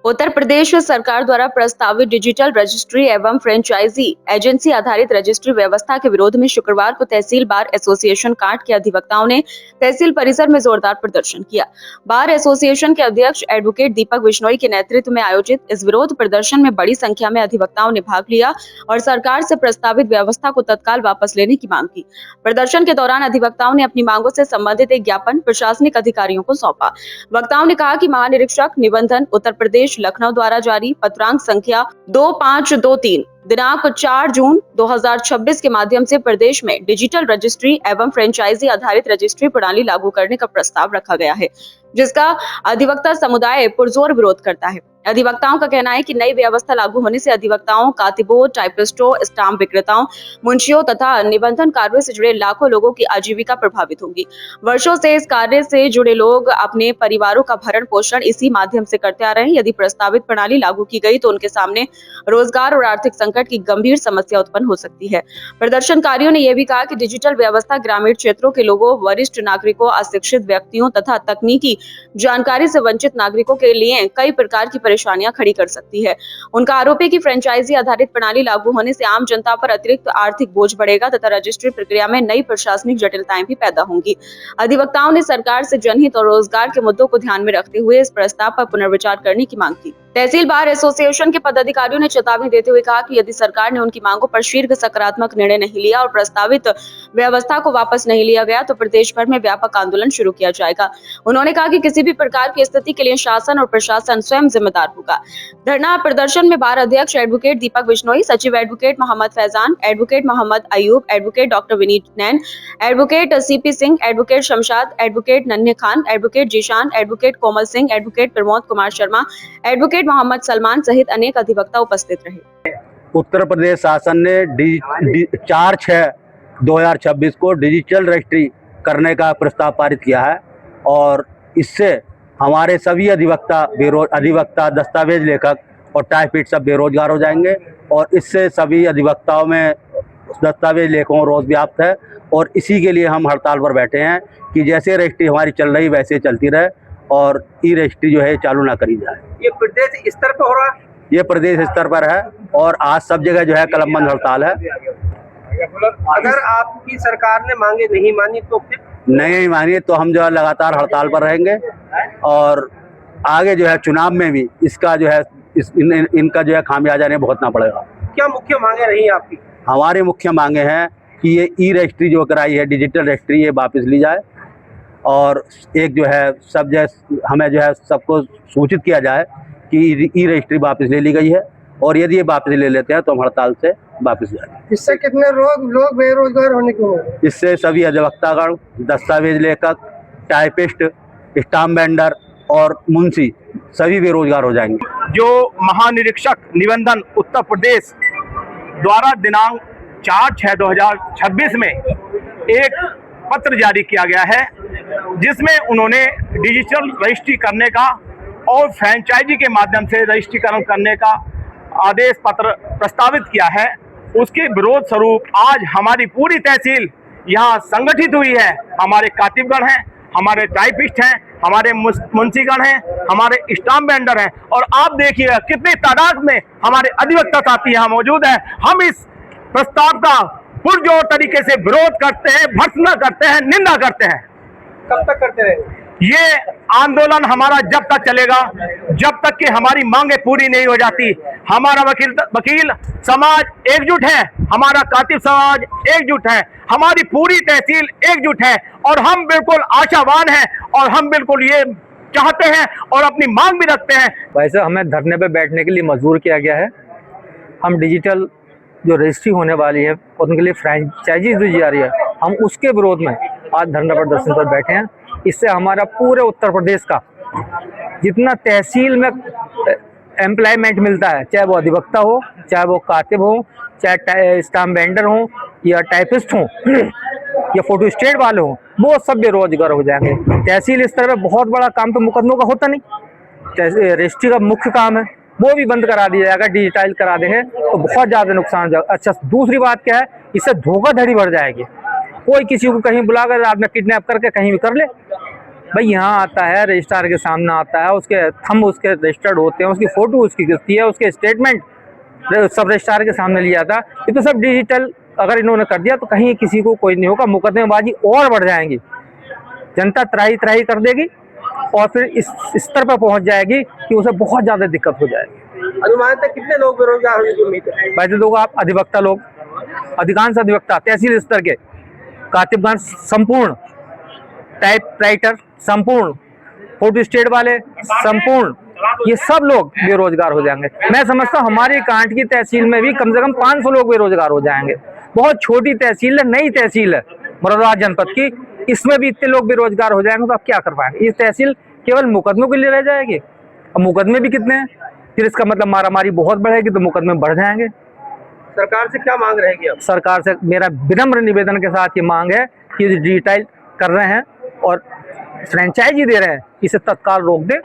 उत्तर प्रदेश सरकार द्वारा प्रस्तावित डिजिटल रजिस्ट्री एवं फ्रेंचाइजी एजेंसी आधारित रजिस्ट्री व्यवस्था के विरोध में शुक्रवार को तहसील बार एसोसिएशन कांट के अधिवक्ताओं ने तहसील परिसर में जोरदार प्रदर्शन किया। बार एसोसिएशन के अध्यक्ष एडवोकेट दीपक बिश्नोई के नेतृत्व में आयोजित इस विरोध प्रदर्शन में बड़ी संख्या में अधिवक्ताओं ने भाग लिया और सरकार से प्रस्तावित व्यवस्था को तत्काल वापस लेने की मांग की। प्रदर्शन के दौरान अधिवक्ताओं ने अपनी मांगों से संबंधित एक ज्ञापन प्रशासनिक अधिकारियों को सौंपा। वक्ताओं ने कहा कि महानिरीक्षक निबंधन उत्तर प्रदेश लखनऊ द्वारा जारी पत्रांक संख्या 2523 दिनांक 4 जून 2026 के माध्यम से प्रदेश में डिजिटल रजिस्ट्री एवं फ्रेंचाइजी आधारित रजिस्ट्री प्रणाली लागू करने का प्रस्ताव रखा गया है, जिसका अधिवक्ता समुदाय पुरजोर विरोध करता है। अधिवक्ताओं का कहना है कि नई व्यवस्था लागू होने से अधिवक्ताओं, कातिबों, टाइपिस्टों, स्टाम्प विक्रेताओं, मुंशियों तथा निबंधन कार्यों से जुड़े लाखों लोगों की आजीविका प्रभावित होगी। वर्षों से इस कार्य से जुड़े लोग अपने परिवारों का भरण पोषण इसी माध्यम से करते आ रहे हैं। यदि प्रस्तावित प्रणाली लागू की गई तो उनके सामने रोजगार और आर्थिक संकट की गंभीर समस्या उत्पन्न हो सकती है। प्रदर्शनकारियों ने यह भी कहा कि डिजिटल व्यवस्था ग्रामीण क्षेत्रों के लोगों, वरिष्ठ नागरिकों, अशिक्षित व्यक्तियों तथा तकनीकी जानकारी से वंचित नागरिकों के लिए कई प्रकार की परेशानियां खड़ी कर सकती है। उनका आरोप है कि फ्रेंचाइजी आधारित प्रणाली लागू होने से आम जनता पर अतिरिक्त आर्थिक बोझ बढ़ेगा तथा रजिस्ट्री प्रक्रिया में नई प्रशासनिक जटिलताएं भी पैदा होंगी। अधिवक्ताओं ने सरकार से जनहित और रोजगार के मुद्दों को ध्यान में रखते हुए इस प्रस्ताव पर पुनर्विचार करने की मांग की। तहसील बार एसोसिएशन के पदाधिकारियों ने चेतावनी देते हुए कहा कि यदि सरकार ने उनकी मांगों पर शीघ्र सकारात्मक निर्णय नहीं लिया और प्रस्तावित व्यवस्था को वापस नहीं लिया गया तो प्रदेश भर में व्यापक आंदोलन शुरू किया जाएगा। उन्होंने कहा कि किसी भी प्रकार की स्थिति के लिए शासन और प्रशासन स्वयं जिम्मेदार होगा। धरना प्रदर्शन में बार अध्यक्ष एडवोकेट दीपक बिश्नोई, सचिव advocate Mohammad Faizan, advocate Mohammad Ayub, advocate doctor Vineet Nain, advocate CP Singh, advocate Shamshad, advocate Nanhe Khan, advocate Zeeshan, advocate Komal Singh, advocate Pramod Kumar Sharma, advocate Mohammad Salman सहित अनेक अधिवक्ता उपस्थित रहे। उत्तर प्रदेश शासन ने 4/6/2026 को डिजिटल रजिस्ट्री करने का प्रस्ताव पारित किया है और इससे हमारे सभी अधिवक्ता, दस्तावेज लेखक और टाइपिस्ट सब बेरोजगार हो जाएंगे और इससे सभी अधिवक्ताओं में दस्तावेज लेखकों रोज व्याप्त है और इसी के लिए हम हड़ताल पर बैठे हैं कि जैसे रजिस्ट्री हमारी चल रही वैसे चलती रहे और ई रजिस्ट्री जो है चालू ना करी जाए। ये प्रदेश स्तर पर हो रहा है? ये प्रदेश स्तर पर है और आज सब जगह जो है कलमबंद हड़ताल है। अगर आपकी सरकार ने मांगे नहीं मानी तो फिर नहीं मानिए तो हम जो है लगातार हड़ताल पर रहेंगे और आगे जो है चुनाव में भी इसका जो है इनका जो है खामियाजा नहीं भुगतना पड़ेगा। क्या मुख्य मांगे रही आपकी? हमारी मुख्य मांगे हैं कि ये ई रजिस्ट्री जो कराई है, डिजिटल रजिस्ट्री, ये वापस ली जाए और एक जो है सब जैसे हमें जो है सबको सूचित किया जाए कि ई रजिस्ट्री वापस ले ली गई है और यदि ये वापस ले लेते हैं तो हम हड़ताल से वापस जाएंगे। इससे कितने लोग बेरोजगार होने को? इससे सभी अधिवक्तागण, दस्तावेज लेखक, टाइपिस्ट, स्टाम्प वेंडर और मुंशी सभी बेरोजगार हो जाएंगे। जो महानिरीक्षक निबंधन उत्तर प्रदेश द्वारा दिनांक 4/6/2026 में एक पत्र जारी किया गया है जिसमें उन्होंने डिजिटल रजिस्ट्री करने का और फ्रेंचाइजी के माध्यम से रजिस्ट्रीकरण करने का आदेश पत्र प्रस्तावित किया है, उसके विरोध स्वरूप आज हमारी पूरी तहसील यहाँ संगठित हुई है। हमारे कातिबगण हैं, हमारे टाइपिस्ट हैं, हमारे मुंशीगण हैं, हमारे स्टाम्प वेंडर हैं और आप देखिए कितनी तादाद में हमारे अधिवक्ता साथी यहाँ मौजूद हैं। हम इस प्रस्ताव का पुरजोर तरीके से विरोध करते हैं, भर्त्सना करते हैं, निंदा करते हैं। कब तक करते रहे? ये आंदोलन हमारा जब तक चलेगा जब तक कि हमारी मांगे पूरी नहीं हो जाती। हमारा वकील समाज एकजुट है, हमारा कातिब समाज एकजुट है, हमारी पूरी तहसील एकजुट है और हम बिल्कुल आशावान हैं और हम बिल्कुल ये चाहते हैं और अपनी मांग भी रखते हैं। वैसे हमें धरने पे बैठने के लिए मजबूर किया गया है। हम डिजिटल जो रजिस्ट्री होने वाली है उनके लिए फ्रेंचाइजी दी जा रही है, हम उसके विरोध में आज धरना प्रदर्शन पर बैठे हैं। इससे हमारा पूरे उत्तर प्रदेश का जितना तहसील में एम्प्लॉयमेंट मिलता है, चाहे वो अधिवक्ता हो, चाहे वो कातिब हो, चाहे स्टाम्प वेंडर हो या टाइपिस्ट हो या फोटो स्टेट वाले हो, वो सब बेरोजगार हो जाएंगे। तहसील स्तर पर बहुत बड़ा काम तो मुकदमों का होता नहीं, रजिस्ट्री का मुख्य काम है, वो भी बंद करा दिया जाएगा। डिजिटाइज करा देंगे तो बहुत ज़्यादा नुकसान हो जाएगा। अच्छा, दूसरी बात क्या है, इससे धोखाधड़ी बढ़ जाएगी। कोई किसी को कहीं बुलाकर आपने किडनैप करके कहीं भी कर ले, भाई यहाँ आता है, रजिस्ट्रार के सामने आता है, उसके थंब उसके रजिस्टर्ड होते हैं, उसकी फोटो उसकी खिंचती है, उसके स्टेटमेंट सब रजिस्ट्रार के सामने लिया था। ये तो सब डिजिटल अगर इन्होंने कर दिया तो कहीं किसी को कोई नहीं होगा, मुकदमेबाजी और बढ़ जाएंगी, जनता त्राही त्राही कर देगी और फिर इस स्तर पर पहुंच जाएगी कि उसे बहुत ज्यादा दिक्कत हो जाएगी। अनुमानतः कितने लोग बेरोजगार होने की उम्मीद है? वैसे लोग आप अधिवक्ता लोग, अधिकांश अधिवक्ता तहसील स्तर के, कातिबगण संपूर्ण, टाइप राइटर संपूर्ण, फोटो स्टेट वाले संपूर्ण, ये सब लोग बेरोजगार हो जाएंगे। मैं समझता हूँ हमारी कांट की तहसील में भी कम से कम 500 लोग बेरोजगार हो जाएंगे। बहुत छोटी तहसील है, नई तहसील है मुरादाबाद जनपद की, इसमें भी इतने लोग बेरोजगार हो जाएंगे तो आप क्या कर पाएंगे? ये तहसील केवल मुकदमों के लिए रह जाएगी। अब मुकदमे भी कितने हैं, फिर इसका मतलब मारामारी बहुत बढ़ेगी तो मुकदमे बढ़ जाएंगे। सरकार से क्या मांग रहेगी अब? सरकार से मेरा विनम्र निवेदन के साथ ये मांग है कि डिजिटाइज कर रहे हैं और फ्रेंचाइजी दे रहे हैं, इसे तत्काल रोक दें।